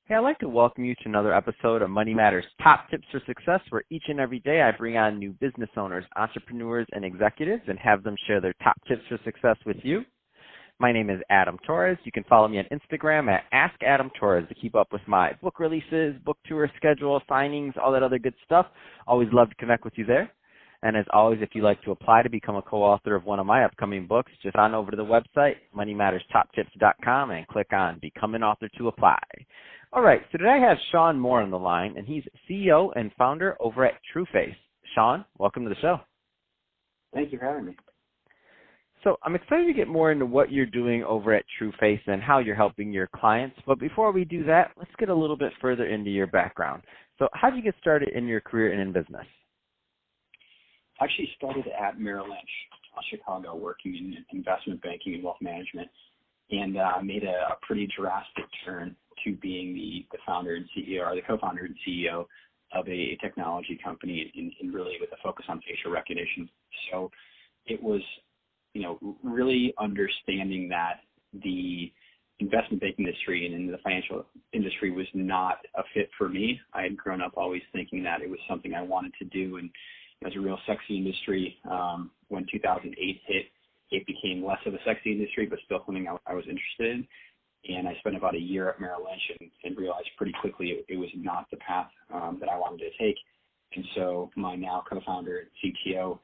Hey, I'd like to welcome you to another episode of Money Matters Top Tips for Success, where each and every day I bring on new business owners, entrepreneurs, and executives and have them share their top tips for success with you. My name is Adam Torres. You can follow me on Instagram at AskAdamTorres to keep up with my book releases, book tour schedule, signings, all that other good stuff. Always love to connect with you there. And as always, if you'd like to apply to become a co-author of one of my upcoming books, just on over to the website, moneymatterstoptips.com, and click on Become an Author to apply. All right, so today I have Shaun Moore on the line, and he's CEO and founder over at Trueface. Shaun, welcome to the show. Thank you for having me. So I'm excited to get more into what you're doing over at Trueface and how you're helping your clients. But before we do that, let's get a little bit further into your background. So how did you get started in your career and in business? I actually started at Merrill Lynch, Chicago, working in investment banking and wealth management, and made a pretty drastic turn to being the founder and CEO, or the co-founder and CEO of a technology company, and really with a focus on facial recognition. So it was, really understanding that the investment banking industry and the financial industry was not a fit for me. I had grown up always thinking that it was something I wanted to do, and it was a real sexy industry. When 2008 hit, it became less of a sexy industry, but still something I was interested in. And I spent about a year at Merrill Lynch and realized pretty quickly it was not the path that I wanted to take. And so my now co-founder and CTO,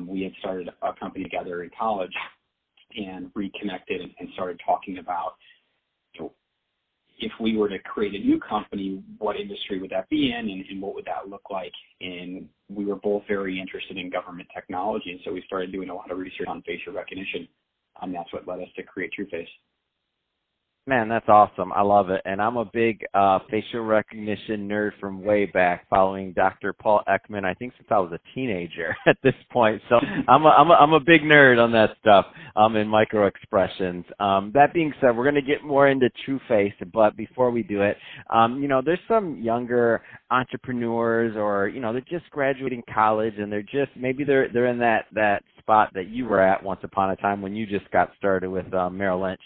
we had started a company together in college and reconnected and started talking about, if we were to create a new company, what industry would that be in, and what would that look like? And we were both very interested in government technology, and so we started doing a lot of research on facial recognition, and that's what led us to create Trueface. Man, that's awesome. I love it. And I'm a big facial recognition nerd from way back, following Dr. Paul Ekman, I think since I was a teenager at this point. So I'm a big nerd on that stuff, in micro expressions. That being said, we're going to get more into Trueface, but before we do it, there's some younger entrepreneurs, or they're just graduating college, and maybe they're in that spot that you were at once upon a time when you just got started with Merrill Lynch.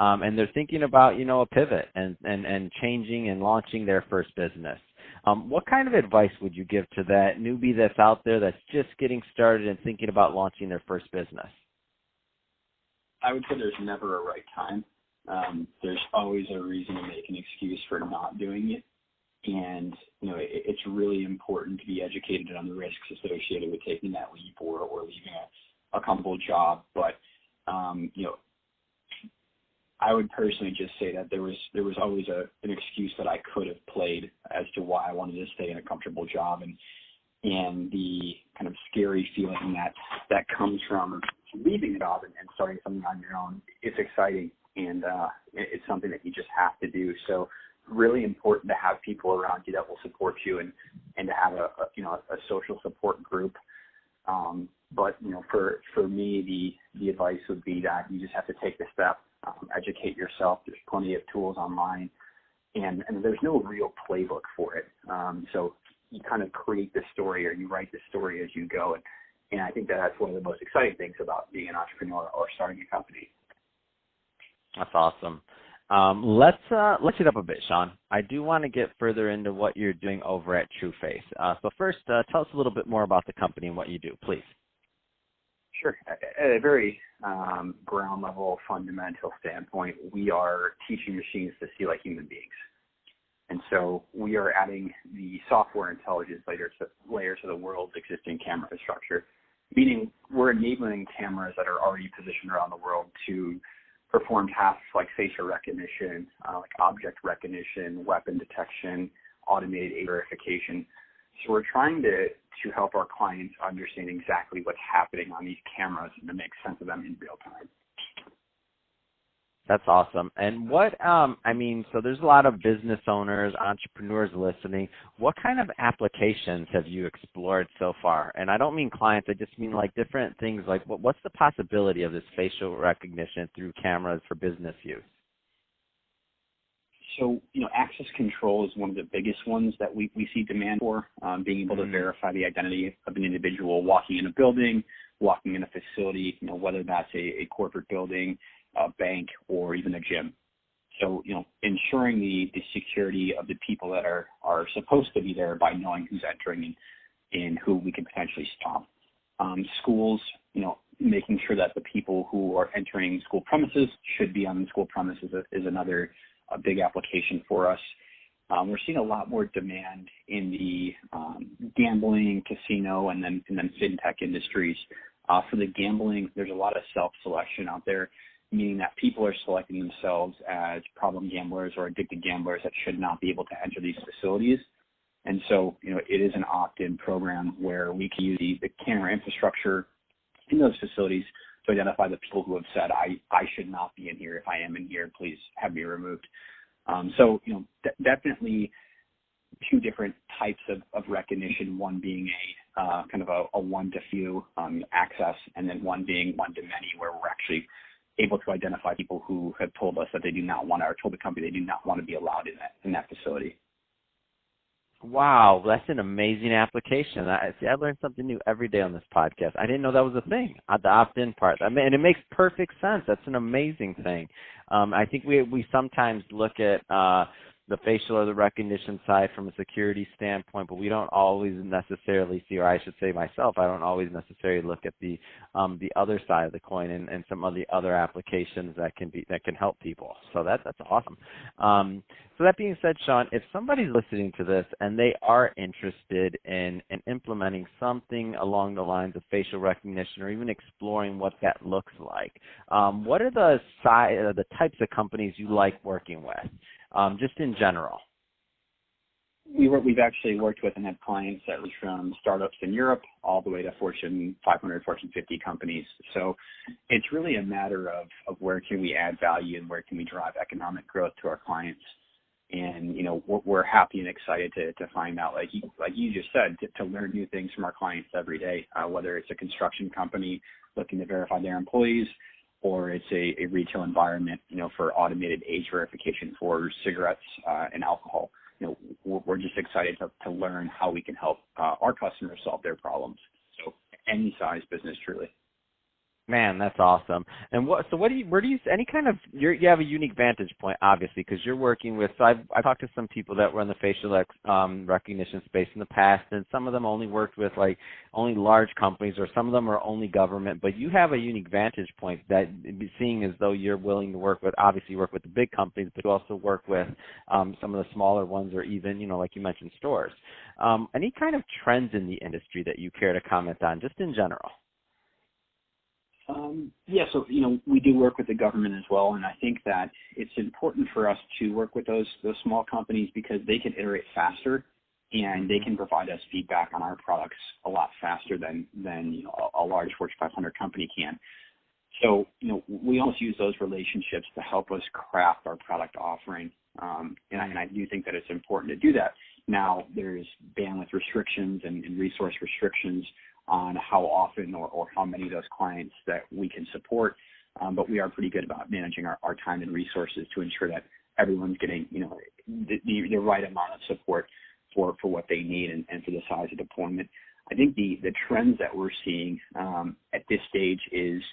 And they're thinking about, a pivot and changing and launching their first business. What kind of advice would you give to that newbie that's out there that's just getting started and thinking about launching their first business? I would say there's never a right time. There's always a reason to make an excuse for not doing it. And, it's really important to be educated on the risks associated with taking that leap or leaving a comfortable job. But, I would personally just say that there was always an excuse that I could have played as to why I wanted to stay in a comfortable job, and the kind of scary feeling that comes from leaving a job and starting something on your own. It's exciting, and it's something that you just have to do. So really important to have people around you that will support you and to have a social support group. But for me, the advice would be that you just have to take the step. Educate yourself. There's plenty of tools online, and there's no real playbook for it. So you kind of create the story, or you write the story as you go. And I think that's one of the most exciting things about being an entrepreneur or starting a company. That's awesome. Let's it up a bit, Shaun. I do want to get further into what you're doing over at Trueface. So first, tell us a little bit more about the company and what you do, please. Sure. At a very ground level, fundamental standpoint, we are teaching machines to see like human beings. And so we are adding the software intelligence layers to the world's existing camera infrastructure, meaning we're enabling cameras that are already positioned around the world to perform tasks like facial recognition, like object recognition, weapon detection, automated verification. So we're trying to help our clients understand exactly what's happening on these cameras and to make sense of them in real time. That's awesome. And so there's a lot of business owners, entrepreneurs listening. What kind of applications have you explored so far? And I don't mean clients, I just mean like different things, like what's the possibility of this facial recognition through cameras for business use? So, access control is one of the biggest ones that we see demand for, being able to verify the identity of an individual walking in a building, walking in a facility, whether that's a corporate building, a bank, or even a gym. So, ensuring the security of the people that are supposed to be there by knowing who's entering and who we can potentially stop. Schools, making sure that the people who are entering school premises should be on the school premises is another big application for us. We're seeing a lot more demand in the gambling, casino, and then fintech industries. For the gambling, there's a lot of self-selection out there, meaning that people are selecting themselves as problem gamblers or addicted gamblers that should not be able to enter these facilities. And so, it is an opt-in program where we can use the camera infrastructure in those facilities to identify the people who have said, I should not be in here. If I am in here, please have me removed. So, definitely two different types of recognition, one being a kind of a one-to-few access, and then one being one-to-many, where we're actually able to identify people who have told us that they do not want to, or told the company they do not want to be allowed in that facility. Wow, that's an amazing application. I learned something new every day on this podcast. I didn't know that was a thing, the opt-in part. I mean, and it makes perfect sense. That's an amazing thing. I think we sometimes look at the facial or the recognition side from a security standpoint, but we don't always necessarily see, or I should say myself, I don't always necessarily look at the other side of the coin and some of the other applications that can help people. So that's awesome. So that being said, Shaun, if somebody's listening to this and they are interested in implementing something along the lines of facial recognition or even exploring what that looks like, what are the types of companies you like working with? Just in general. We've actually worked with and had clients that range from startups in Europe all the way to Fortune 500, Fortune 50 companies. So it's really a matter of where can we add value and where can we drive economic growth to our clients. And, we're happy and excited to find out, like you just said, to learn new things from our clients every day, whether it's a construction company looking to verify their employees, or it's a retail environment, for automated age verification for cigarettes and alcohol. We're just excited to learn how we can help our customers solve their problems. So any size business, truly. Man, that's awesome. And you have a unique vantage point, obviously, because you're working with, so I've talked to some people that were in the facial recognition space in the past, and some of them only worked with only large companies, or some of them are only government, but you have a unique vantage point that, seeing as though you're willing to work with the big companies, but you also work with some of the smaller ones, or even, like you mentioned, stores. Any kind of trends in the industry that you care to comment on, just in general? So, we do work with the government as well, and I think that it's important for us to work with those small companies because they can iterate faster and they can provide us feedback on our products a lot faster than a large Fortune 500 company can. So, we almost use those relationships to help us craft our product offering, and I do think that it's important to do that. Now, there's bandwidth restrictions and resource restrictions on how often or how many of those clients that we can support. But we are pretty good about managing our time and resources to ensure that everyone's getting, the right amount of support for what they need and for the size of deployment. I think the trends that we're seeing at this stage is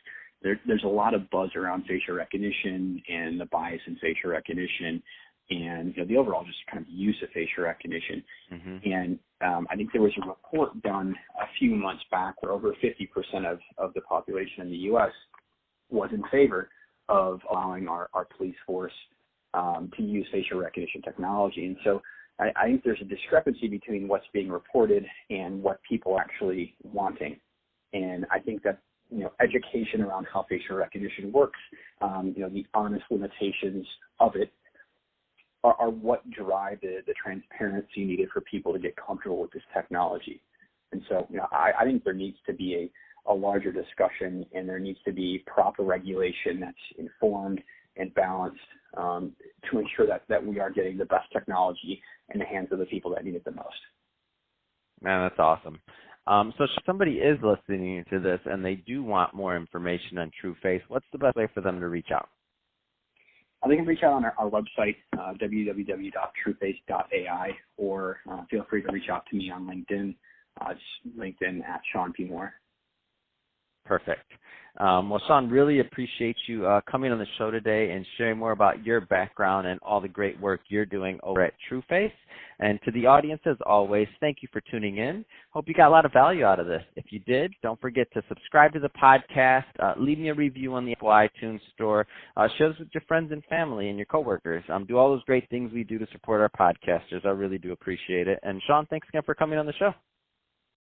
there's a lot of buzz around facial recognition and the bias in facial recognition and the overall just kind of use of facial recognition. Mm-hmm. And I think there was a report done a few months back where over 50% of the population in the U.S. was in favor of allowing our police force to use facial recognition technology. And so I think there's a discrepancy between what's being reported and what people are actually wanting. And I think that education around how facial recognition works, the honest limitations of it, are what drive the transparency needed for people to get comfortable with this technology. And so, I think there needs to be a larger discussion, and there needs to be proper regulation that's informed and balanced to ensure that we are getting the best technology in the hands of the people that need it the most. Man, that's awesome. So if somebody is listening to this and they do want more information on Trueface, what's the best way for them to reach out? They can reach out on our website, www.trueface.ai, or feel free to reach out to me on LinkedIn. It's LinkedIn at Shaun P. Moore. Perfect. Well, Shaun, really appreciate you coming on the show today and sharing more about your background and all the great work you're doing over at Trueface. And to the audience, as always, thank you for tuning in. Hope you got a lot of value out of this. If you did, don't forget to subscribe to the podcast, leave me a review on the Apple iTunes store, share this with your friends and family and your coworkers. Do all those great things we do to support our podcasters. I really do appreciate it. And Shaun, thanks again for coming on the show.